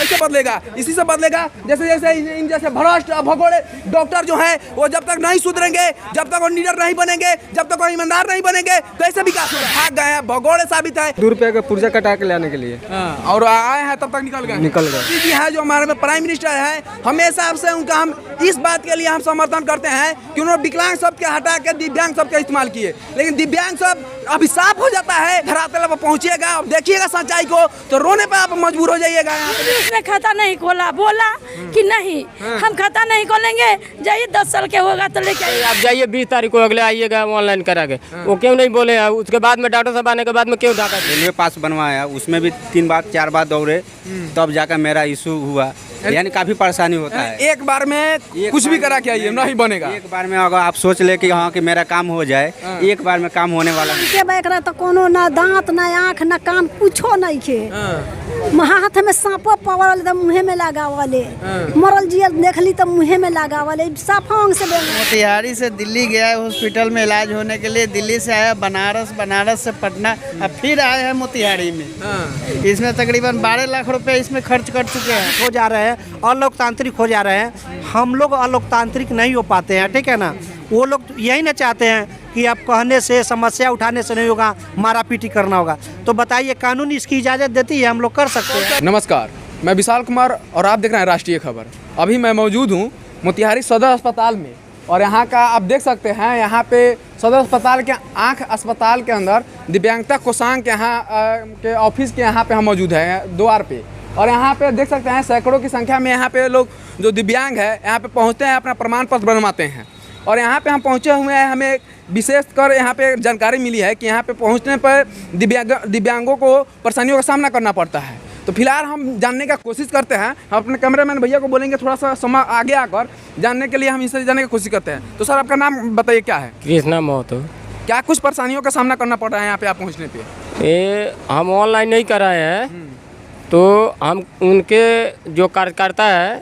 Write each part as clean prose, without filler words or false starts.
कैसे बदलेगा? इसी से बदलेगा जैसे जैसे इन जैसे भ्रष्ट भगोड़े डॉक्टर जो हैं वो जब तक नहीं सुधरेंगे, जब तक वो लीडर नहीं बनेंगे, जब तक वो ईमानदार नहीं बनेंगे, कैसे विकास होगा? भाग गए हैं, भगोड़े साबित है। 2 रुपये का पुर्जा कटा के लाने के लिए और आए हैं तब तक निकल गए। जी है जो हमारे में प्राइम मिनिस्टर है, हमेशा से उनका हम इस बात के लिए हम समर्थन करते हैं कि उन्होंने विकलांग शब्द के हटा के दिव्यांग शब्द का इस्तेमाल किए, लेकिन दिव्यांग शब्द अभी साफ हो जाता है, धरातल पर पहुंचिएगा, अब देखिएगा सच्चाई को तो रोने पे आप मजबूर हो जाइएगा। इसने खाता नहीं खोला, बोला कि नहीं हम खाता नहीं खोलेंगे, जाइए 10 साल के होगा तो लेके आइए। आप जाइए 20 तारीख को अगले आइएगा ऑनलाइन करा के। वो क्यों नहीं बोले? उसके बाद में डॉक्टर साहब आने के बाद में क्यों ढाका? रेलवे पास बनवाया, उसमें भी 3 बार 4 बार दौड़े, तब जाकर मेरा इशू हुआ। यानी काफी परेशानी होता है। एक बार में कुछ भी करा के आइए नहीं बनेगा। एक बार में अगर आप सोच ले कि हाँ कि मेरा काम हो जाए, एक बार में काम होने वाला नहीं। तो कोनो ना दांत ना आँख ना कान कुछो नहीं खे। हाथ में सांपो पवल तो मुँहे में लगावले, मरल जियल देखली तो मुँहे में लगावले, साफांग से। मोतिहारी से दिल्ली गया है हॉस्पिटल में इलाज होने के लिए, दिल्ली से आया बनारस, बनारस से पटना, अब फिर आए हैं मोतिहारी में। इसमें तकरीबन 12 लाख रुपए इसमें खर्च कर चुके हैं। हो जा रहे हैं, अलोकतांत्रिक हो जा रहे हैं। हम लोग अलोकतांत्रिक नहीं हो पाते हैं, ठीक है ना। वो लोग यही ना चाहते हैं कि आप कहने से, समस्या उठाने से नहीं होगा, मारा पीटी करना होगा। तो बताइए कानून इसकी इजाज़त देती है, हम लोग कर सकते हैं। नमस्कार, मैं विशाल कुमार और आप देख रहे हैं राष्ट्रीय खबर। अभी मैं मौजूद हूँ मोतिहारी सदर अस्पताल में और यहाँ का आप देख सकते हैं, यहाँ पे सदर अस्पताल के आँख अस्पताल के अंदर दिव्यांगता कोषांग के यहाँ के ऑफिस के यहाँ पे हम मौजूद हैं द्वार पे। और यहाँ पे देख सकते हैं सैकड़ों की संख्या में यहाँ पे लोग जो दिव्यांग है यहाँ पे पहुँचते हैं, अपना प्रमाण पत्र बनवाते हैं। और यहाँ पे हम पहुँचे हुए हैं, हमें विशेषकर यहाँ पे जानकारी मिली है कि यहाँ पे पहुँचने पर दिव्यांगों को परेशानियों का सामना करना पड़ता है। तो फिलहाल हम जानने का कोशिश करते हैं, हम अपने कैमरामैन भैया को बोलेंगे थोड़ा सा समय आगे आकर जानने के लिए हम इससे जानने की कोशिश करते हैं। तो सर आपका नाम बताइए, क्या है? कृष्णा महतो। क्या कुछ परेशानियों का सामना करना पड़ रहा है यहाँ पे आप पहुँचने पे? ये हम ऑनलाइन नहीं कराए हैं, तो हम उनके जो कार्यकर्ता है,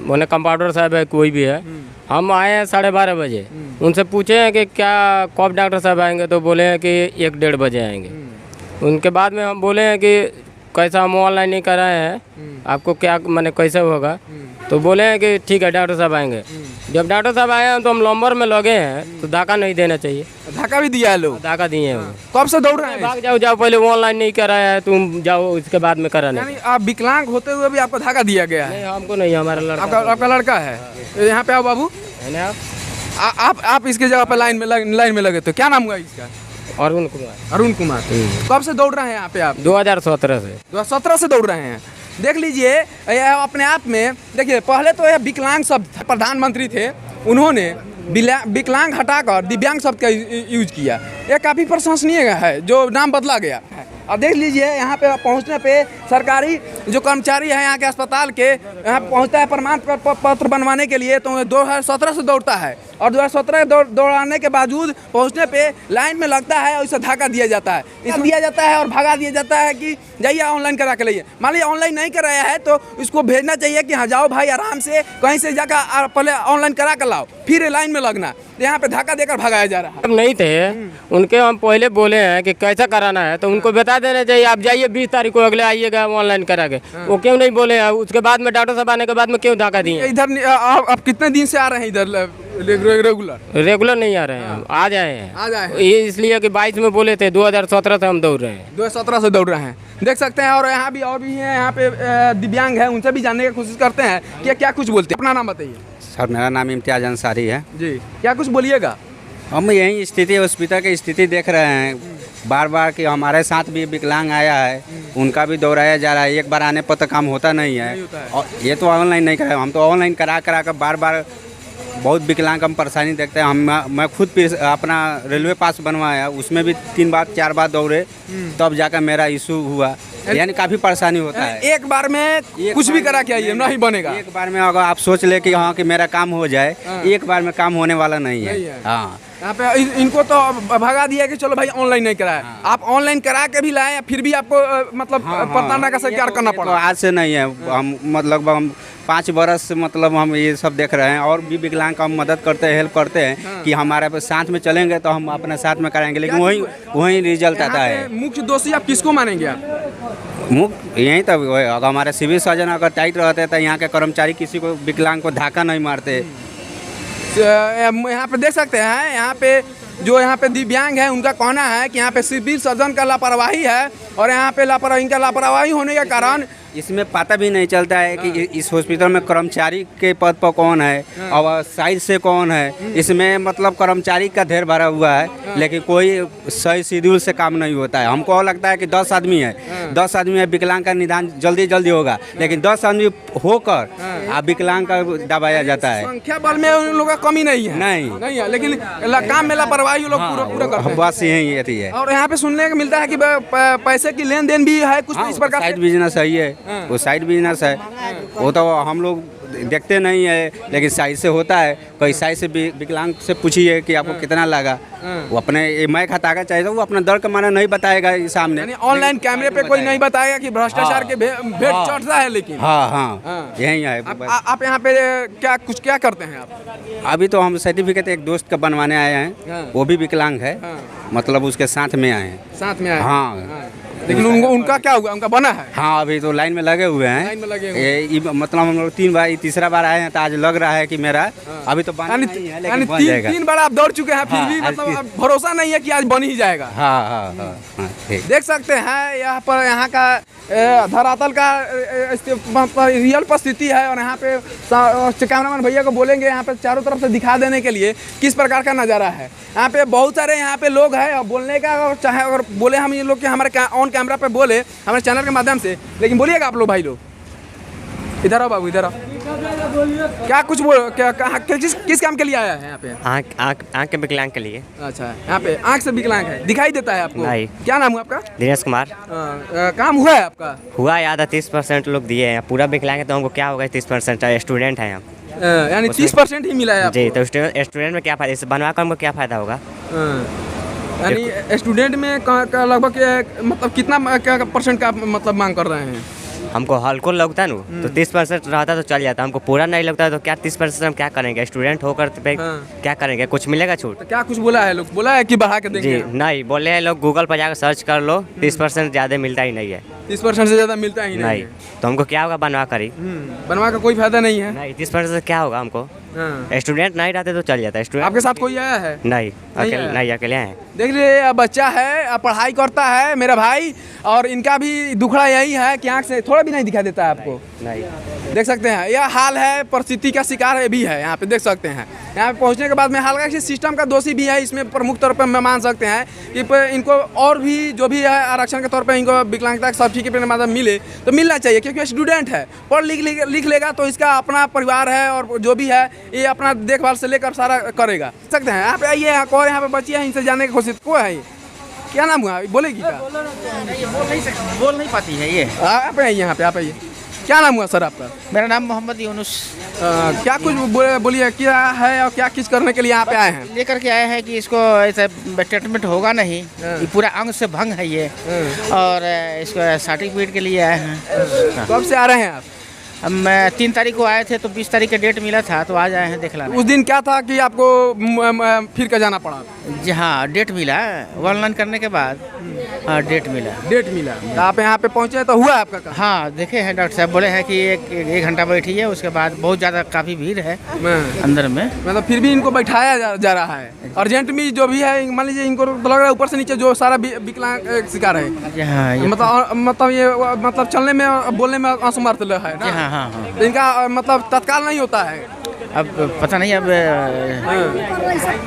उन्हें कंपाउंडर साहब है, कोई भी है, हम आए हैं 12:30 बजे। उनसे पूछे हैं कि क्या कब डॉक्टर साहब आएंगे, तो बोले हैं कि 1-1:30 बजे आएंगे। उनके बाद में हम बोले हैं कि कैसा हम ऑनलाइन नहीं कराए हैं, आपको क्या माने कैसे होगा? तो बोले हैं कि ठीक है डॉक्टर साहब आएंगे। जब डॉक्टर साहब आए हैं तो हम नंबर में लगे हैं, तो धक्का नहीं देना चाहिए। धक्का भी दिया है लोग? धक्का दिए हैं। कब से दौड़ रहे हैं? भाग जाओ पहले ऑनलाइन नहीं कराया है, तुम जाओ इसके बाद में कराने। यानी आप विकलांग होते हुए भी आपको धक्का दिया गया है? नहीं, हमको नहीं, हमारा लड़का। आपका लड़का है? यहाँ पे आओ बाबू, है ना। आप इसके जगह पे लाइन में लगे। तो क्या नाम हुआ इसका? अरुण कुमार। अरुण कुमार। कब से दौड़ रहे हैं यहाँ पे आप? 2017 से। 2017 से दौड़ रहे हैं। देख लीजिए, यह अपने आप में देखिए, पहले तो यह विकलांग शब्द प्रधानमंत्री थे, उन्होंने विकलांग हटाकर दिव्यांग शब्द का यूज किया। यह काफ़ी प्रशंसनीय है जो नाम बदला गया। अब देख लीजिए, यहाँ पे पहुँचने पे सरकारी जो कर्मचारी है यहाँ के अस्पताल के, यहाँ पहुँचता है प्रमाण पत्र बनवाने के लिए, तो 2017 से दौड़ता है। और 2017 दौड़ाने के बावजूद पहुँचने पे लाइन में लगता है और इसे धक्का दिया जाता है, और भगा दिया जाता है कि जाइए ऑनलाइन करा के लाइए। मान लीजिए ऑनलाइन नहीं कराया है तो इसको भेजना चाहिए कि हाँ जाओ भाई, आराम से कहीं से जाकर पहले ऑनलाइन करा कर लाओ, फिर लाइन में लगना। यहाँ पे धक्का देकर भगाया जा रहा है। हम नहीं थे, उनके हम पहले बोले हैं कि कैसा कराना है, तो उनको बता देना चाहिए, आप जाइए 20 तारीख को अगले आइएगा ऑनलाइन करा के। वो क्यों नहीं बोले? उसके बाद में डॉक्टर साहब आने के बाद में क्यों धक्का दिए? इधर आप कितने दिन से आ रहे हैं इधर? रेगुलर नहीं आ रहे हैं हम, आज आए हैं। ये इसलिए कि 22 में बोले थे, 2017 से हम दौड़ रहे हैं। 2017 से दौड़ रहे हैं, देख सकते हैं। और यहाँ भी और भी हैं, यहाँ पे दिव्यांग है, उनसे भी जानने की कोशिश करते हैं कि क्या कुछ बोलते हैं। अपना नाम बताइए। सर मेरा नाम इम्तियाज अंसारी है जी। क्या कुछ बोलिएगा? हम यही स्थिति हॉस्पिटल की स्थिति देख रहे हैं बार बार कि हमारे साथ भी विकलांग आया है, उनका भी दौड़ाया जा रहा है। एक बार आने पर तो काम होता नहीं है। और ये तो ऑनलाइन नहीं कराया, हम तो ऑनलाइन करा कर बार बार बहुत विकलांग हम परेशानी देखते हैं। मैं खुद अपना रेलवे पास बनवाया, उसमें भी 3 बार 4 बार दौड़े, तब जाकर मेरा इशू हुआ। यानी काफ़ी परेशानी होता है। एक बार में कुछ भी करा के आइए नहीं बनेगा। एक बार में अगर आप सोच ले कि हाँ कि मेरा काम हो जाए, एक बार में काम होने वाला नहीं है। हाँ, यहाँ पे इनको तो भगा दिया कि चलो भाई ऑनलाइन नहीं कराया। आप ऑनलाइन करा के भी लाए, फिर भी आपको मतलब परेशानी का शिकार करना पड़ा। आज से नहीं है, हम मतलब हम 5 बरस से मतलब हम ये सब देख रहे हैं और भी विकलांग का हम मदद करते हैं, हेल्प करते हैं कि हमारे साथ में चलेंगे तो हम अपने साथ में कराएंगे, लेकिन वही रिजल्ट आता है। मुख्य दोषी आप किसको मानेंगे? आप मुख्य यही तब अगर हमारे सिविल सर्जन अगर टाइट रहते तो यहाँ के कर्मचारी किसी को विकलांग को धक्का नहीं मारते। यहाँ पे देख सकते हैं, यहाँ पे जो यहाँ पे दिव्यांग है उनका कहना है कि यहाँ पे सिविल सर्जन का लापरवाही है और यहाँ पे इनका लापरवाही होने के कारण इसमें पता भी नहीं चलता है कि इस हॉस्पिटल में कर्मचारी के पद पर कौन है और साइड से कौन है। इसमें मतलब कर्मचारी का ढेर भरा हुआ है लेकिन कोई सही शेड्यूल से काम नहीं होता है। हमको लगता है कि 10 आदमी है, 10 आदमी है, विकलांग का निदान जल्दी होगा, लेकिन 10 आदमी होकर आप विकलांग का दबाया जाता है। संख्या बल में उन लोगों का कमी नहीं है, नहीं है, लेकिन काम में लापरवाही लोग पूरा करते हैं। बस यही है। और यहाँ पे सुनने को मिलता है कि पैसे की लेन देन भी है कुछ इस प्रकार। साइड बिजनेस सही है, वो साइड बिजनेस है, वो तो हम लोग देखते नहीं है, लेकिन साइड से होता है। कोई साइड से विकलांग से पूछिए कि आपको कितना लगा, वो अपने मैं खाता का चाहिए, वो अपना दर का माना नहीं बताएगा सामने। ऑनलाइन कैमरे पे कोई नहीं बताएगा कि भ्रष्टाचार के भेंट चढ़ता है, लेकिन हाँ यही है। आप यहाँ पे क्या करते हैं आप? अभी तो हम सर्टिफिकेट एक दोस्त का बनवाने आए हैं, वो भी विकलांग है, मतलब उसके साथ में आए हैं। साथ में आए? हाँ। लेकिन उनका क्या हुआ? उनका बना है? हाँ, अभी तो लाइन में लगे हुए हैं। लाइन में लगे हुए मतलब हम लोग 3 बार, तीसरा बार आए हैं तो आज लग रहा है कि मेरा अभी तो बना नहीं है, लेकिन बन जाएगा। 3 बार आप दौड़ चुके हैं, फिर भी मतलब भरोसा नहीं है कि आज बन ही जाएगा। हाँ। देख सकते हैं यहाँ का धरातल का रियल परिस्थिति है। और यहाँ पे कैमरामैन भैया को बोलेंगे यहाँ पे चारों तरफ से दिखा देने के लिए किस प्रकार का नज़ारा है। यहाँ पे बहुत सारे यहाँ पे लोग हैं और बोलने का, चाहे अगर बोले हम ये लोग कि हमारे ऑन कैमरा पे बोले हमारे चैनल के माध्यम से, लेकिन बोलिएगा आप लोग, भाई लोग इधर आओ बाबू, इधर आओ। क्या कुछ किस काम के लिए आया है यहाँ पे? आँख के विकलांग के लिए। अच्छा, यहाँ पे आँख से विकलांग है, दिखाई देता है आपको? नहीं। क्या नाम हुआ आपका? दिनेश कुमार। काम हुआ है आपका? हुआ है, आधा 30% लोग दिए हैं, पूरा विकलांग है तो हमको क्या होगा? 30% स्टूडेंट है हम, यानी 30% ही मिला है आपको? जी। तो स्टूडेंट में क्या फायदा, इसे बनवा कर हमको क्या फायदा होगा? यानी स्टूडेंट में लगभग मतलब कितना % का मतलब मांग कर रहे हैं? हमको हल्को लगता है ना तो 30% रहता तो चल जाता, हमको पूरा नहीं लगता है तो क्या 30% हम क्या करेंगे? स्टूडेंट होकर क्या करेंगे? कुछ मिलेगा छूट? तो क्या कुछ बोला है लोग? बोला है कि बढ़ा के देंगे? जी नहीं, बोले हैं लोग गूगल पर जाकर सर्च कर लो, 30% ज़्यादा मिलता ही नहीं है। 30% से ज़्यादा मिलता ही नहीं? तो हमको क्या होगा? बनवा कर ही, बनवा का कोई फायदा नहीं है। नहीं, 30% से क्या होगा हमको? स्टूडेंट नहीं रहते तो चल जाता है। स्टूडेंट आपके साथ कोई आया है? नहीं, अकेले हैं। देख लीजिए, बच्चा है, पढ़ाई करता है मेरा भाई, और इनका भी दुखड़ा यही है कि आँख से थोड़ा भी नहीं दिखाई देता है आपको। नहीं देख सकते हैं, यह हाल है, परिस्थिति का शिकार है भी है। यहाँ पे देख सकते हैं, यहाँ पे पहुँचने के बाद में हल्का सी सिस्टम का दोषी भी है इसमें, प्रमुख तौर पर मैं मान सकते हैं कि इनको और भी जो भी है आरक्षण के तौर पर इनको विकलांगता सर्टिफिकेट के माध्यम मिले तो मिलना चाहिए, क्योंकि स्टूडेंट है, पढ़ लिख लेगा तो इसका अपना परिवार है और जो भी है ये अपना देखभाल से लेकर सारा करेगा। सकते हैं यहाँ पे आइए, यहाँ पे बच्चियाँ हैं, इनसे जाने की कोशिश। को है ये? क्या नाम हुआ? बोलेगी क्या? बोल नहीं पाती है ये। आप आइए यहाँ पे, आप आइए। क्या नाम हुआ सर आपका? मेरा नाम मोहम्मद यूनुस। क्या कुछ बोलिए, क्या है और क्या किस करने के लिए यहाँ पे आए हैं? लेकर के आए हैं कि इसको ऐसा ट्रीटमेंट होगा नहीं, ये पूरा अंग से भंग है ये, और इसको सर्टिफिकेट के लिए आए हैं। कब से आ रहे हैं आप? हम 3 तारीख को आए थे तो 20 तारीख का डेट मिला था तो आज आए हैं देखला। उस दिन क्या था कि आपको फिर का जाना पड़ा? जी हाँ, डेट मिला ऑनलाइन करने के बाद। हाँ, डेट मिला। तो आप यहाँ पे पहुँचे तो हुआ आपका काम? हाँ, देखे हैं डॉक्टर साहब, बोले हैं कि एक घंटा बैठिए, उसके बाद बहुत ज़्यादा काफ़ी भीड़ है अंदर में, मतलब फिर भी इनको बैठाया जा रहा है। अर्जेंट में जो भी है, मान लीजिए इनको लग रहा है ऊपर से नीचे जो सारा विकलांग शिकार है। हाँ, मतलब चलने में बोलने में असमर्थ है ना? हाँ। तो इनका मतलब तत्काल नहीं होता है? अब पता नहीं। अब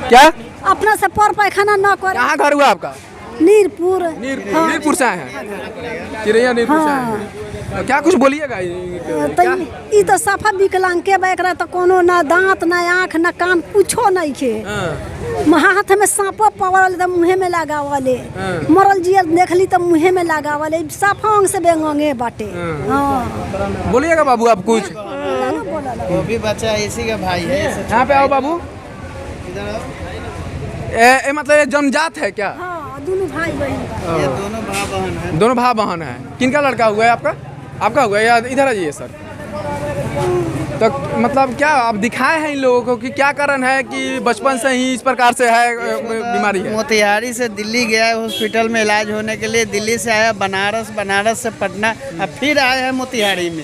क्या अपना से पर पैखाना न कर। कहाँ घर हुआ आपका? नीरपुर से आए हैं, चिरैया नीरपुर से आए हैं। क्या कुछ बोलिएगा? ई तो सफा विकलांग के बैकरा तो कोनो ना दांत ना आँख ना कान कुछो नहीं खे। हाथ में सांपो पवल तो मुँहे में लगावले, मरल जियल देखली तो मुँहे में लगावले, साफा अंग से बेंगे बाटे। बोलिएगा बाबू आप कुछ। वो भी बच्चा इसी का भाई है। यहाँ पे आओ बाबू। मतलब ये जनजात है क्या? हाँ, दोनों भाई बहन। ये दोनों भाई बहन है। दोनों भाई बहन है। किनका लड़का हुआ है आपका? आपका हुआ है या इधर आइए सर। तो मतलब क्या अब दिखाए हैं इन लोगों को कि क्या कारण है कि बचपन से ही इस प्रकार से है बीमारी है? मोतिहारी से दिल्ली गया है हॉस्पिटल में इलाज होने के लिए, दिल्ली से आया बनारस, बनारस से पटना, अब फिर आए हैं मोतिहारी में।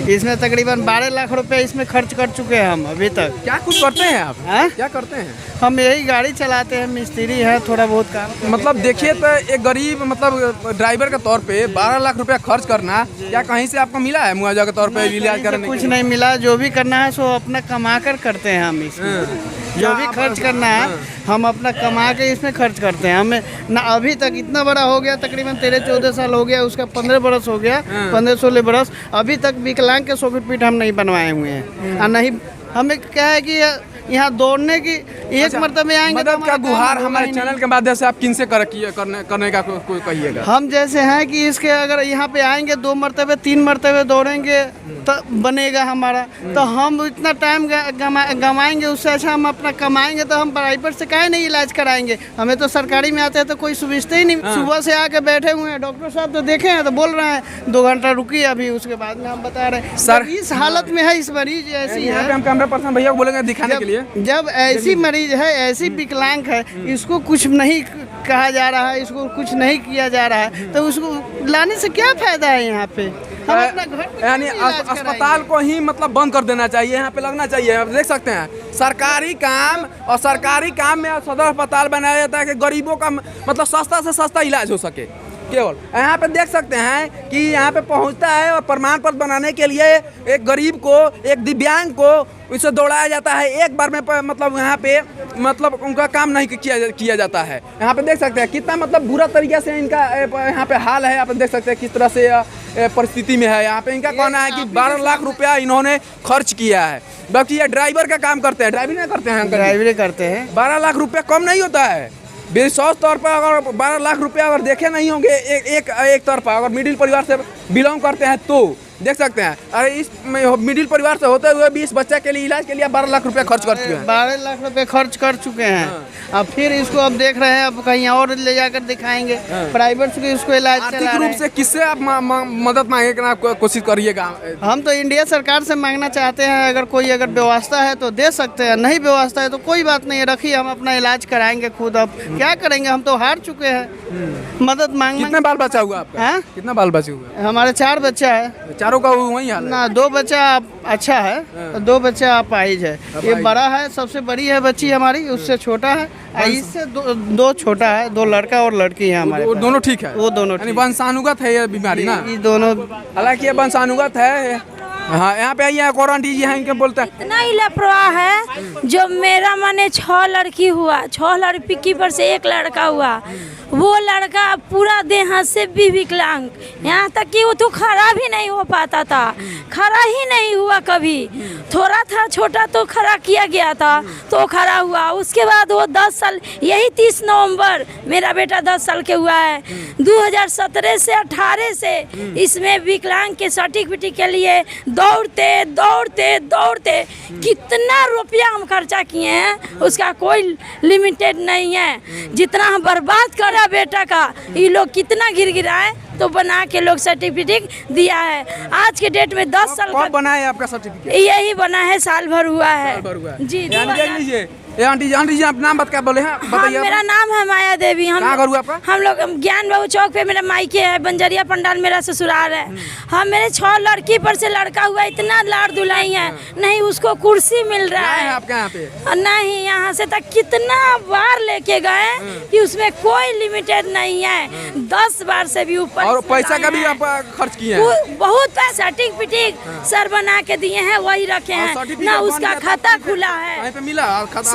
इसमें तकरीबन 12 लाख रुपए इसमें खर्च कर चुके हैं हम अभी तक। क्या कुछ करते हैं आप? क्या करते हैं? हम यही गाड़ी चलाते हैं, मिस्त्री है, थोड़ा बहुत काम। मतलब देखिए तो एक गरीब मतलब ड्राइवर के तौर पे 12 लाख रुपया खर्च करना, क्या कहीं से आपको मिला है मुआवजा के तौर पे इलाज करने? कुछ नहीं मिला, जो भी करना है सो अपना कमा कर करते हैं हम इसमें। जो भी खर्च करना है हम अपना कमा के इसमें खर्च करते हैं। हमें ना अभी तक इतना बड़ा हो गया, तकरीबन 13-14 साल हो गया, उसका 15 बरस हो गया, 15-16 बरस, अभी तक विकलांग के सोकेट पीठ हम नहीं बनवाए हुए हैं। और नहीं हमें क्या है कि यहाँ दौड़ने की एक मरतबे आएंगे। मदद का गुहार हमारे चैनल के माध्यम से आप किन से करने का कोई कहिएगा? हम जैसे हैं कि इसके अगर यहाँ पे आएंगे 2 मरतबे 3 मरतबे दौड़ेंगे तो बनेगा हमारा। तो हम इतना टाइम गंवाएंगे, उससे अच्छा हम अपना कमाएंगे। तो हम प्राइवेट से काहे नहीं इलाज कराएंगे? हमें तो सरकारी में आते हैं तो कोई सुविधा ही नहीं। सुबह से आके बैठे हुए हैं, डॉक्टर साहब तो देखे हैं तो बोल रहे हैं 2 घंटा रुकिए, अभी उसके बाद में हम बता रहे हैं। सर इस हालत में है, इस मरीज ऐसी है। हम कैमरा पर्सन भैया को बोलेंगे दिखाने के लिए। जब ऐसी मरीज है, ऐसी विकलांग है, इसको कुछ नहीं कहा जा रहा है, इसको कुछ नहीं किया जा रहा है, तो उसको लाने से क्या फायदा है? यहाँ पे हम अपना घर यानी अस्पताल को ही मतलब बंद कर देना चाहिए, यहाँ पे लगना चाहिए। आप देख सकते हैं सरकारी काम, और सरकारी काम में सदर अस्पताल बनाया जाता है कि गरीबों का मतलब सस्ता से सस्ता इलाज हो सके। केवल यहाँ पे देख सकते हैं कि यहाँ पे पहुँचता है और प्रमाण पत्र बनाने के लिए एक गरीब को, एक दिव्यांग को इसे दौड़ाया जाता है। एक बार में मतलब यहाँ पे मतलब उनका काम नहीं किया जाता है। यहाँ पे देख सकते हैं कितना मतलब बुरा तरीके से इनका यहाँ पे हाल है। आप देख सकते हैं किस तरह से परिस्थिति में है। यहाँ पे इनका कहना है कि 12 लाख रुपया इन्होंने खर्च किया है। बाकी ये ड्राइवर का काम करते हैं, ड्राइविंग करते हैं, ड्राइवरी करते हैं। 12 लाख रुपया कम नहीं होता है। विश्वास तौर पर अगर 12 लाख रुपया अगर देखे नहीं होंगे एक तरफा, अगर मिडिल परिवार से बिलोंग करते हैं तो देख सकते हैं। अरे इस मिडिल परिवार से होते हुए 20 बच्चे के लिए इलाज के लिए 12 लाख रुपया खर्च कर चुके हैं। 12 लाख रुपए खर्च कर चुके हैं। अब फिर इसको अब देख रहे हैं, अब कहीं और ले जाकर दिखाएंगे, प्राइवेट से इसको इलाज आर्थिक रूप से किससे आप मदद मांगे कि आप कोशिश करिएगा? हम तो इंडिया सरकार से मांगना चाहते हैं, अगर कोई अगर व्यवस्था है तो दे सकते हैं, नहीं व्यवस्था है तो कोई बात नहीं, रखिए हम अपना इलाज कराएंगे खुद। अब क्या करेंगे, हम तो हार चुके हैं। मदद मांग। कितना बाल बचा हुआ आपका? कितना बाल बचे हुआ? हमारे 4 बच्चा है। चारों का वही हाल है? ना 2 बच्चा अच्छा है, 2 बच्चा अपाहिज है। ये बड़ा है, सबसे बड़ी है बच्ची हमारी, उससे छोटा है, इससे 2 छोटा है, 2 लड़का और लड़की है हमारे। वो दोनों ठीक है? वो दोनों ठीक। वंशानुगत है ये बीमारी ना? ये दोनों हालांकि ये वंशानुगत है। हाँ, यहाँ पे आइए, क्वारंटीन जी हैं, इनके बोलते हैं इतना ही लापरवाह है। जो मेरा माने 6 लड़की हुआ, 6 लड़की पर से 1 लड़का हुआ। वो लड़का पूरा देह हाथ से भी विकलांग, यहाँ तक कि वो तो खड़ा भी नहीं हो पाता था, खड़ा ही नहीं हुआ कभी। थोड़ा था छोटा तो खड़ा किया गया था तो खड़ा हुआ। उसके बाद वो 10 साल, यही 30 नवंबर मेरा बेटा 10 साल के हुआ है। 2017 से 18 से इसमें विकलांग के सर्टिफिकेट के लिए दौड़ते दौड़ते दौड़ते कितना रुपया हम खर्चा किए हैं, उसका कोई लिमिटेड नहीं है। जितना हम बर्बाद करा बेटा का, ये लोग कितना गिराए तो बना के लोग सर्टिफिकेट दिया है। आज के डेट में 10 साल कब बना है आपका सर्टिफिकेट? यही बना है, साल भर हुआ है। जी आंटी जी आप नाम क्या बोले हैं? बताइए। मेरा नाम है माया देवी। हम लोग ज्ञान बाबू चौक पे मेरा मायके है, बंजरिया पंडाल मेरा ससुराल है। हम मेरे 6 लड़की पर से लड़का हुआ, इतना लाड़ दुलाई है, नहीं उसको कुर्सी मिल रहा है आपके यहाँ पे? नहीं, यहाँ से तक कितना बार लेके गए कि उसमें कोई लिमिटेड नहीं है। 10 बार से भी ऊपर। और पैसा का भी आप खर्च किए हैं? बहुत पैसा। सर्टिफिकेट सर बना के दिए हैं, वही रखे हैं ना, उसका खाता खुला है।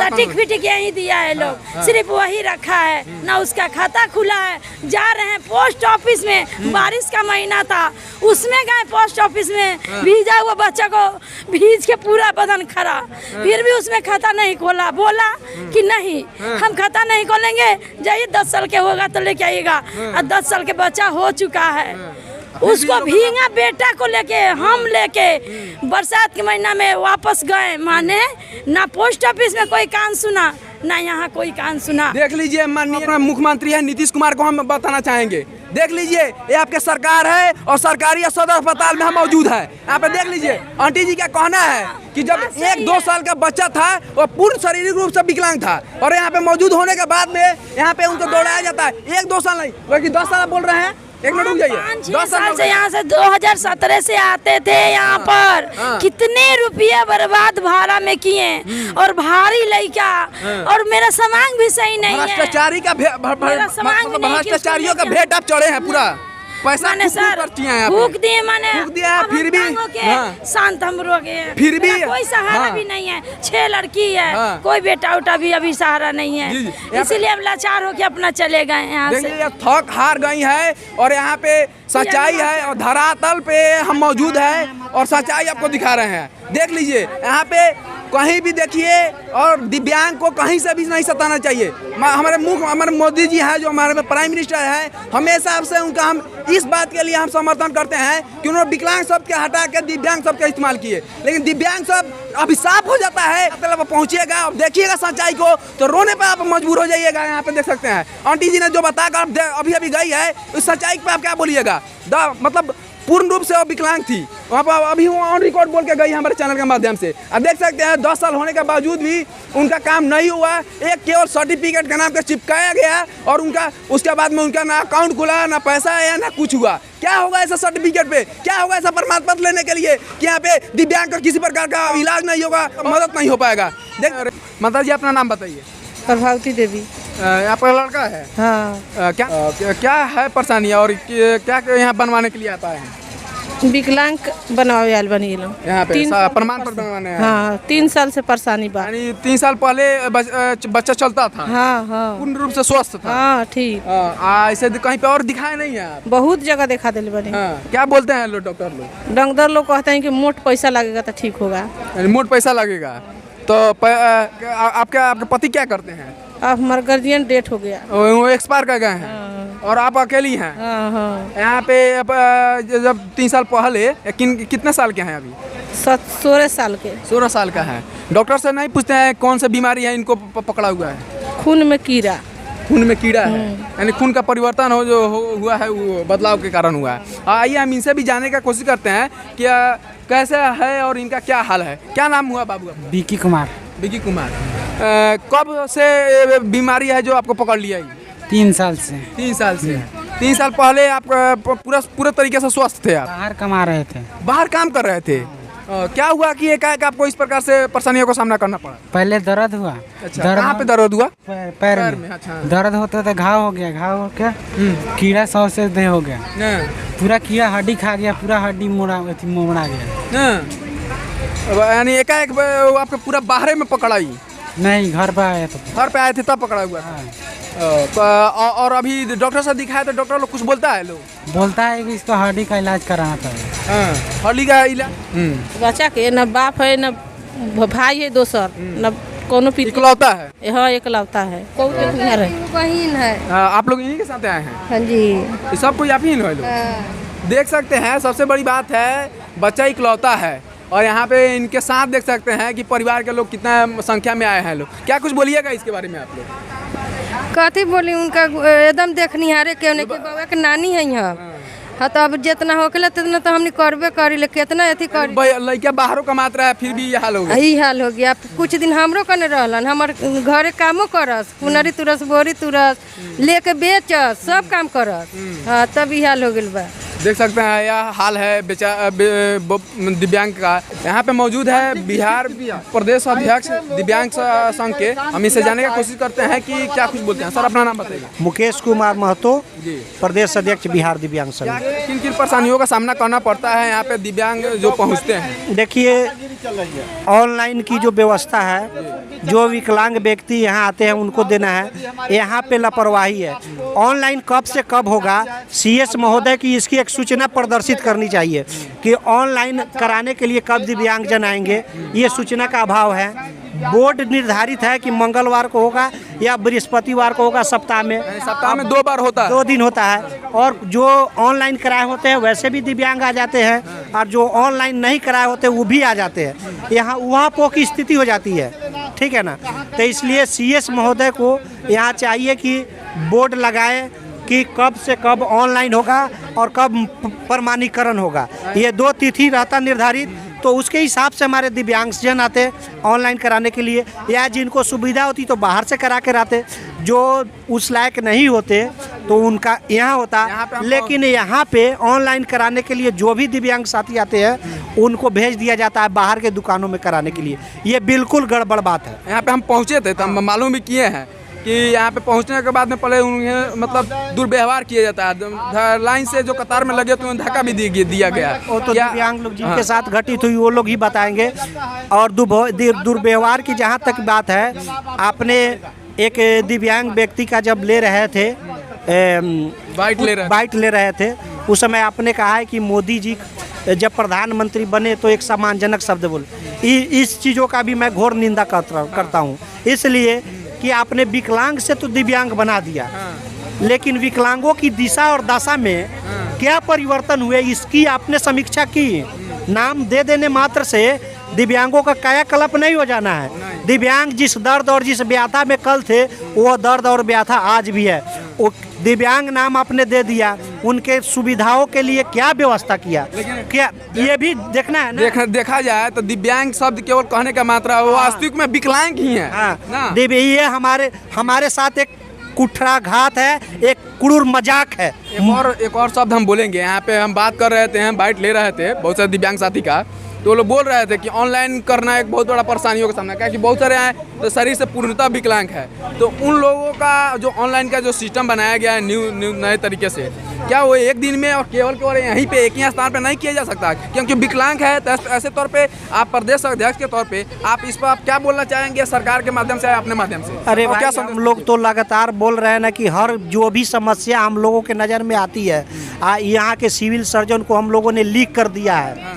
सर्टिफिकेट यही दिया है लोग, सिर्फ वही रखा है ना, उसका खाता खुला है। जा रहे हैं पोस्ट ऑफिस में, बारिश का महीना था, उसमें गए पोस्ट ऑफिस में, भीजा हुआ बच्चा को भीज के पूरा बदन खरा, फिर भी उसमें खाता नहीं खोला। बोला कि नहीं हम खाता नहीं खोलेंगे, जाइए 10 साल के होगा तो लेके आइएगा। और 10 साल के बच्चा हो चुका है। उसको भीगा बेटा को लेके हम लेके बरसात के महीना में वापस गए, माने ना पोस्ट ऑफिस में कोई कान सुना ना यहाँ कोई कान सुना। देख लीजिए माननीय मुख्यमंत्री है नीतीश कुमार को हम बताना चाहेंगे, देख लीजिए ये आपके सरकार है और सरकारी सदर अस्पताल में हम मौजूद है। यहाँ पे देख लीजिए आंटी जी का कहना है कि जब 1-2 साल का बच्चा था वो पूर्ण शारीरिक रूप से विकलांग था और यहाँ पे मौजूद होने के बाद में यहाँ पे उनको दौड़ाया जाता है। 1-2 साल नहीं बल्कि 10 साल बोल रहे हैं। एक मिनट रुक जाइए। 5-6 साल से यहाँ से 2017 से आते थे यहाँ पर, कितने रुपया बर्बाद भाड़ा में किए और भारी लड़का और मेरा सामान भी सही नहीं है। भ्रष्टाचारी का भ्रष्टाचारियों का भेंट आप चढ़े हैं पूरा पैसा फूक दिए माने फिर भी शांत हम रोके फिर भी कोई सहारा भी नहीं है। 6 लड़की है, कोई बेटा उटा भी अभी सहारा नहीं है, इसीलिए हम लाचार होके अपना चले गए यहाँ से। थक हार गई है और यहाँ पे सच्चाई है और धरातल पे हम मौजूद है और सच्चाई आपको दिखा रहे हैं। देख लीजिए यहाँ पे कहीं भी देखिए और दिव्यांग को कहीं से भी नहीं सताना चाहिए। हमारे मोदी जी हैं जो हमारे प्राइम मिनिस्टर है, हमेशा से उनका हम इस बात के लिए हम समर्थन करते हैं कि उन्होंने विकलांग शब्द के हटा के दिव्यांग शब्द का इस्तेमाल किए, लेकिन दिव्यांग शब्द अभिशाप हो जाता है। मतलब पहुंचिएगा और देखिएगा सच्चाई को तो रोने पे आप मजबूर हो जाइएगा। यहाँ पे देख सकते हैं आंटी जी ने जो बताकर अभी गई है उस सच्चाई पे आप क्या बोलिएगा। मतलब पूर्ण रूप से वो विकलांग थी, वहाँ पर अभी वो ऑन रिकॉर्ड बोल के गई हमारे चैनल के माध्यम से। अब देख सकते हैं 10 साल होने के बावजूद भी उनका काम नहीं हुआ, एक केवल सर्टिफिकेट का नाम का चिपकाया गया और उनका उसके बाद में उनका ना अकाउंट खुला ना पैसा आया ना कुछ हुआ। क्या होगा ऐसा सर्टिफिकेट पे, क्या होगा ऐसा प्रमाण पत्र लेने के लिए कि यहाँ पे दिव्यांग का किसी प्रकार का इलाज नहीं होगा, मदद नहीं हो पाएगा। देख माता जी अपना नाम बताइए। प्रभावती देवी। आपका लड़का है? हाँ। क्या है परेशानी और क्या यहाँ बनवाने के लिए आता है? विकलांग बनवावे आल बनी यहाँ पे प्रमाण पत्र बनवाने हैं। हाँ 3 साल से परेशानी बा। यानी 3 साल पहले बच्चा चलता था? हाँ हाँ पूर्ण रूप से स्वस्थ था? हाँ ठीक। ऐसे कहीं पे और दिखाए नहीं है? बहुत जगह दिखा दिल बनी। क्या बोलते हैं लोग डॉक्टर लोग? डॉक्टर लोग कहते हैं कि मोट पैसा लगेगा तो ठीक होगा। मोट पैसा लगेगा तो आपके पति क्या करते हैं? अब हमारा गार्जियन डेथ हो गया, वो एक्सपायर कर गए हैं और आप अकेली हैं? यहाँ पे जब 3 साल पहले कितने साल के हैं अभी? 16 साल के। 16 साल का है। डॉक्टर से नहीं पूछते हैं कौन सा बीमारी है इनको पकड़ा हुआ है? खून में कीड़ा। खून में कीड़ा है, यानी खून का परिवर्तन हुआ है, वो बदलाव के कारण हुआ है। आइए हम इनसे भी जानने का कोशिश करते हैं कि कैसे है और इनका क्या हाल है। क्या नाम हुआ बाबू? विकी कुमार। विकी कुमार, कब से बीमारी है जो आपको पकड़ लिया? 3 साल से। 3 साल से। 3 साल पहले आप पूरे तरीके से स्वस्थ थे? आप बाहर कमा रहे थे? बाहर काम कर रहे थे। क्या हुआ कि एकाएक आपको इस प्रकार से परेशानियों का सामना करना पड़ा? पहले दर्द हुआ। अच्छा, कहाँ पे दर्द हुआ? पैर में। अच्छा। दर्द होता था, घाव हो गया, घाव हो गया, कीड़ा 100 से दे हो गया, पूरा कीड़ा हड्डी खा गया, पूरा हड्डी मोड़ा गया। यानी एकाएक आपको पूरा बाहर में पकड़ाई? नहीं, घर पे आए थे। घर पे आए थे तब पकड़ा हुआ? और अभी डॉक्टर से दिखाया तो डॉक्टर लोग कुछ बोलता है? लोग बोलता है कि इसको हड्डी का इलाज कराना था। हड्डी का इलाज? बच्चा के न बाप है न भाई है दोसर, न कोनो इकलौता है? हाँ इकलौता है। बहन है। आप लोग इन्हीं के साथ आए हैं? हाँ जी। सब कोई आप ही लोग? देख सकते हैं सबसे बड़ी बात है बच्चा इकलौता है और यहाँ पे इनके साथ देख सकते हैं कि परिवार के लोग कितना संख्या में आए हैं लोग। क्या कुछ बोलिएगा इसके बारे में आप लोग? कथी बोली, उनका एकदम देखनिहारे के बाबा के नानी है यहाँ। हाँ तो अब जितना होके तितना तो हमने करबे करी ले, कितना अथी कर लड़का बाहरों कमात रहा है फिर भी ये हाल हो गया। यही हाल हो गया। कुछ दिन हमरो कने रहलन, हमार घरे कामो करस, कुनरी तुरस, बोरी तुरस, लेके बेचस, सब काम करस। हाँ तब ये हाल हो गया बा। देख सकते हैं यह हाल है दिव्यांग का। यहाँ पे मौजूद है बिहार प्रदेश अध्यक्ष दिव्यांग संघ के। हम इसे जानने की कोशिश करते हैं कि क्या कुछ बोलते हैं। सर अपना नाम बताइए। मुकेश कुमार महतो, प्रदेश अध्यक्ष बिहार दिव्यांग संघ। किन किन परेशानियों का सामना करना पड़ता है यहाँ पे दिव्यांग जो पहुँचते हैं? देखिए ऑनलाइन की जो व्यवस्था है, जो विकलांग व्यक्ति यहाँ आते हैं उनको देना है, यहाँ पे लापरवाही है। ऑनलाइन कब से कब होगा, CS महोदय की इसकी एक सूचना प्रदर्शित करनी चाहिए कि ऑनलाइन कराने के लिए कब दिव्यांगजन आएंगे। ये सूचना का अभाव है। बोर्ड निर्धारित है कि मंगलवार को होगा या बृहस्पतिवार को होगा, सप्ताह में 2 बार होता है, 2 दिन होता है। और जो ऑनलाइन कराए होते हैं वैसे भी दिव्यांग आ जाते हैं, और जो ऑनलाइन नहीं कराए होते वो भी आ जाते हैं। यहाँ वहाँ पो की स्थिति हो जाती है, ठीक है ना। तो इसलिए CS महोदय को यहाँ चाहिए कि बोर्ड लगाए कि कब से कब ऑनलाइन होगा और कब प्रमाणीकरण होगा। ये 2 तिथि रहता निर्धारित, तो उसके हिसाब से हमारे दिव्यांगजन आते ऑनलाइन कराने के लिए, या जिनको सुविधा होती तो बाहर से करा कर आते, जो उस लायक नहीं होते तो उनका यहाँ होता। लेकिन यहाँ पे ऑनलाइन कराने के लिए जो भी दिव्यांग साथी आते हैं उनको भेज दिया जाता है बाहर के दुकानों में कराने के लिए। ये बिल्कुल गड़बड़ बात है। यहाँ पे हम पहुँचे थे तो हम मालूम भी किए हैं कि यहाँ पे पहुँचने के बाद में पहले उन्हें मतलब दुर्व्यवहार किया जाता है, लाइन से जो कतार में लगे तो उन्हें धक्का भी दिया गया। वो तो दिव्यांग लोग जिनके साथ घटित हुई वो लोग ही बताएंगे। और दुर्व्यवहार की जहाँ तक बात है, आपने एक दिव्यांग व्यक्ति का जब ले रहे थे बाइट ले रहे थे, उस समय आपने कहा है कि मोदी जी जब प्रधानमंत्री बने तो एक सम्मानजनक शब्द बोले। इस चीज़ों का भी मैं घोर निंदा करता हूँ, इसलिए कि आपने विकलांग से तो दिव्यांग बना दिया, लेकिन विकलांगों की दिशा और दशा में क्या परिवर्तन हुए इसकी आपने समीक्षा की। नाम दे देने मात्र से दिव्यांगों का कायाकल्प नहीं हो जाना है। दिव्यांग जिस दर्द और जिस व्याथा में कल थे वो दर्द और व्याथा आज भी है। वो दिव्यांग नाम आपने दे दिया, उनके सुविधाओं के लिए क्या व्यवस्था किया, क्या ये भी देखना है ना। देखा जाए तो दिव्यांग शब्द केवल कहने का मात्रा, वो वास्तविक में विकलांग ही है। हाँ, ये हमारे साथ एक कुठाराघात है, एक क्रूर मजाक है। एक और शब्द हम बोलेंगे। यहाँ पे हम बात कर रहे थे, हम बाइट ले रहे थे बहुत सारे दिव्यांग साथी का, तो वो लोग बोल रहे थे कि ऑनलाइन करना एक बहुत बड़ा परेशानियों का सामना, क्योंकि बहुत सारे हैं तो शरीर से पूर्णतः विकलांग है। तो उन लोगों का जो ऑनलाइन का जो सिस्टम बनाया गया है नए तरीके से, क्या वो एक दिन में और केवल यहीं पे एक ही स्थान पे नहीं किया जा सकता? क्योंकि विकलांग है तो ऐसे तौर पे आप प्रदेश अध्यक्ष के तौर पे आप इस पर आप क्या बोलना चाहेंगे सरकार के माध्यम से, अपने माध्यम से? अरे भाई, हम लोग तो लगातार बोल रहे हैं ना कि हर जो भी समस्या हम लोगों के नज़र में आती है, यहाँ के सिविल सर्जन को हम लोगों ने लिख कर दिया है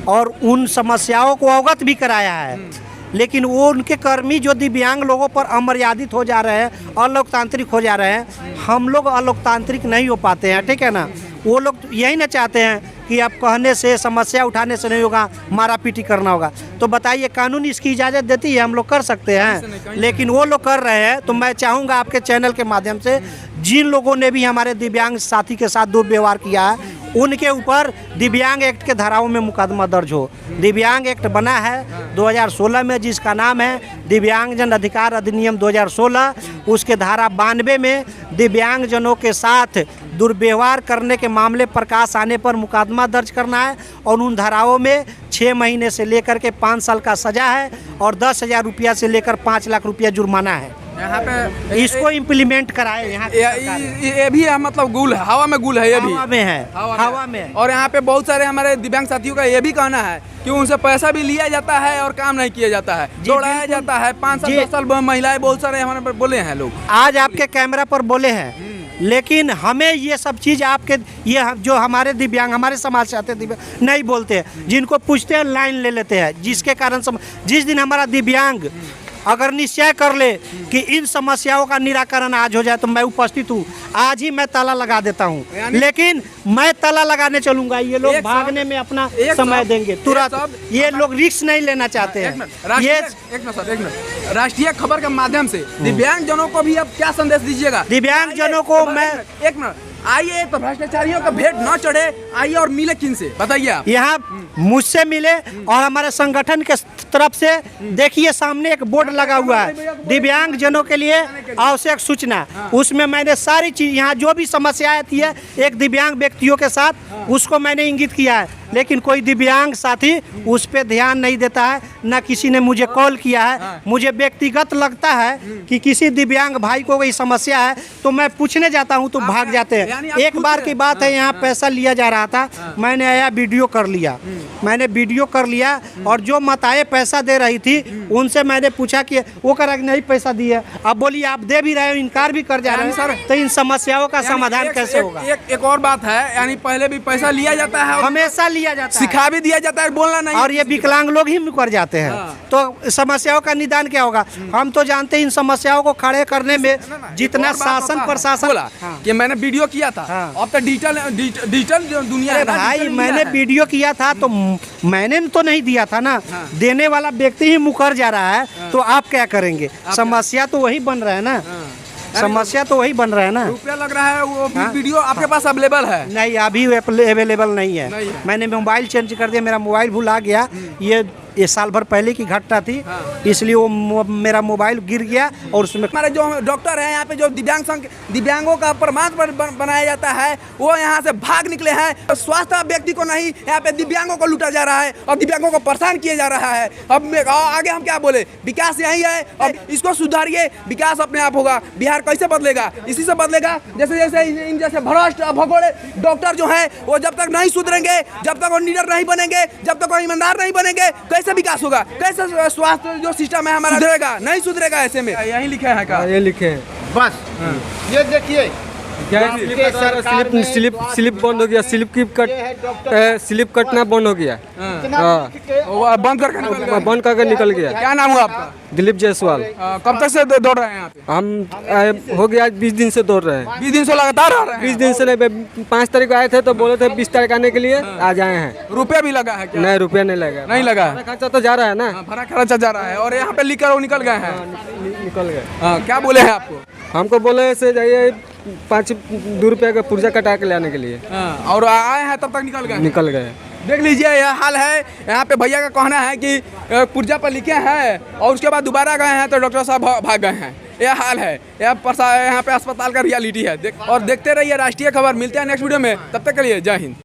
और उन समस्याओं को अवगत भी कराया है। लेकिन वो उनके कर्मी जो दिव्यांग लोगों पर अमर्यादित हो जा रहे हैं, अलोकतांत्रिक हो जा रहे हैं। हम लोग अलोकतांत्रिक नहीं हो पाते हैं, ठीक है ना। वो लोग यही ना चाहते हैं कि आप कहने से, समस्या उठाने से नहीं होगा, मारा पीटी करना होगा। तो बताइए, कानून इसकी इजाज़त देती है, हम लोग कर सकते हैं, लेकिन वो लोग कर रहे हैं। तो मैं चाहूँगा आपके चैनल के माध्यम से जिन लोगों ने भी हमारे दिव्यांग साथी के साथ दुर्व्यवहार किया है उनके ऊपर दिव्यांग एक्ट के धाराओं में मुकदमा दर्ज हो। दिव्यांग एक्ट बना है 2016 में, जिसका नाम है दिव्यांगजन अधिकार अधिनियम 2016। उसके धारा 92 में दिव्यांगजनों के साथ दुर्व्यवहार करने के मामले प्रकाश आने पर मुकदमा दर्ज करना है, और उन धाराओं में 6 महीने से लेकर के 5 साल का सजा है और 10,000 रुपया से लेकर 5 लाख रुपया जुर्माना है। यहाँ पे इसको इम्प्लीमेंट कराए। यहाँ ये भी मतलब गुल है, हवा में गुल है, ये भी हवा में है, हवा में। और यहाँ पे बहुत सारे हमारे दिव्यांग साथियों का ये भी कहना है कि उनसे पैसा भी लिया जाता है और काम नहीं किया जाता है, दौड़ाया जाता है। 5 साल 10 साल महिलाएं बहुत सारे हमारे पर बोले हैं लोग, आज आपके कैमरा पर बोले हैं। लेकिन हमें ये सब चीज़ आपके ये जो हमारे दिव्यांग, हमारे समाज से आते दिव्यांग नहीं बोलते हैं, जिनको पूछते हैं लाइन ले लेते हैं, जिसके कारण जिस दिन हमारा दिव्यांग अगर निश्चय कर ले कि इन समस्याओं का निराकरण आज हो जाए तो मैं उपस्थित हूँ, आज ही मैं ताला लगा देता हूँ। लेकिन मैं ताला लगाने चलूंगा, ये लोग भागने में अपना समय देंगे तुरंत। ये लोग रिस्क नहीं लेना चाहते हैं। ये राष्ट्रीय खबर के माध्यम से दिव्यांग जनों को भी अब क्या संदेश दीजिएगा? दिव्यांग जनों को मैं एक मिनट, आइए तो भ्रष्टाचारियों का भेंट न चढ़े, आइए और मिले किनसे, बताइए आप। यहाँ मुझसे मिले और हमारे संगठन के तरफ से देखिए सामने एक बोर्ड लगा हुआ है दिव्यांग जनों के लिए आवश्यक सूचना। उसमें मैंने सारी चीज, यहाँ जो भी समस्याएं थी है एक दिव्यांग व्यक्तियों के साथ, उसको मैंने इंगित किया है। लेकिन कोई दिव्यांग साथी उस पर ध्यान नहीं देता है, ना किसी ने मुझे कॉल किया है। मुझे व्यक्तिगत लगता है कि किसी दिव्यांग भाई को कोई समस्या है तो मैं पूछने जाता हूँ तो भाग जाते हैं। यानी आप एक खुद बार से- की बात है, यहाँ पैसा लिया जा रहा था, मैंने आया वीडियो कर लिया, मैंने वीडियो कर लिया और जो माताएं पैसा दे रही थी उनसे मैंने पूछा कि वो करा कि नहीं पैसा दिया। अब बोलिए आप दे भी रहे हो, इनकार भी कर जा रहे यानी हैं, तो इन समस्याओं का यानी समाधान एक- कैसे एक- होगा? एक और बात है, यानी पहले भी पैसा लिया जाता है और हमेशा लिया जाता है सिखा भी दिया जाता है बोलना नहीं। और ये विकलांग लोग ही मुकर जाते हैं। तो समस्याओं का निदान क्या होगा? हम तो जानते हैं इन समस्याओं को खड़े करने में जितना एक और बात शासन होता है। प्रशासन बोला कि मैंने वीडियो किया था, अब तो डिजिटल जो दुनिया अरे है ना, भाई डिजिटल मैंने इंडिया है। वीडियो किया था तो मैंने तो नहीं दिया था ना, देने वाला व्यक्ति ही मुकर जा रहा है, तो आप क्या करेंगे? समस्या तो वही बन रहा है ना, समस्या तो वही बन रहा है ना। रुपया लग रहा है, वो वीडियो आपके पास अवेलेबल है? नहीं, अभी अवेलेबल नहीं है। नहीं है। मैंने मोबाइल चेंज कर दिया, मेरा मोबाइल भुला गया। ये साल भर पहले की घटना थी, इसलिए वो मेरा मोबाइल गिर गया और उसमें हमारे जो डॉक्टर हैं यहाँ पे, जो दिव्यांगों का प्रमाण पत्र बनाया जाता है, वो यहाँ से भाग निकले हैं। स्वास्थ्य व्यक्ति को नहीं, यहाँ पे दिव्यांगों को लूटा जा रहा है और दिव्यांगों को परेशान किया जा रहा है। अब आगे हम क्या बोले? विकास यही है, अब इसको सुधारिए, विकास अपने आप होगा। बिहार कैसे बदलेगा? इसी से बदलेगा, जैसे जैसे इन जैसे भ्रष्ट भगोड़े डॉक्टर जो हैं, वो जब तक नहीं सुधरेंगे, जब तक वो लीडर नहीं बनेंगे, जब तक वो ईमानदार नहीं बनेंगे, कैसे विकास होगा? कैसे स्वास्थ्य जो सिस्टम है हमारा सुधरेगा? नहीं सुधरेगा। ऐसे में यही लिखे हैं का? ये लिखे हैं बस ये देखिए स्लिप बंद हो गया, स्लिप कटना बंद हो गया, वो बंद करके निकल गए। बंद करके निकल गया। क्या नाम हुआ आपका? दिलीप जायसवाल। कब तक से दौड़ रहे हैं यहाँ पे? हम हो गया 20 दिन से दौड़ रहे हैं। 20 दिन से लगातार आ रहे हैं? 20 दिन से नहीं, 5 तारीख को आए थे तो बोले थे 20 तारीख आने के लिए, आज आए हैं। रुपया भी लगा है क्या? नहीं, रुपया नहीं लगा। नहीं लगा है? खर्चा तो जा रहा है ना। भरा खर्चा जा रहा है और यहाँ पे लिखकर वो निकल गए हैं। निकल गए। क्या बोले हैं आपको? हमको बोले ऐसे जाइए 5-2 रुपये का पुर्जा कटा के लाने के लिए, और आए हैं तब तक निकल गए? निकल गए। देख लीजिए, यह हाल है। यहाँ पे भैया का कहना है कि पुर्जा पर लिखे हैं और उसके बाद दोबारा गए हैं तो डॉक्टर साहब भाग गए हैं। यह हाल है, यहाँ पे अस्पताल का रियलिटी है। और देखते रहिए राष्ट्रीय खबर। मिलते हैं नेक्स्ट वीडियो में, तब तक के लिए जय हिंद।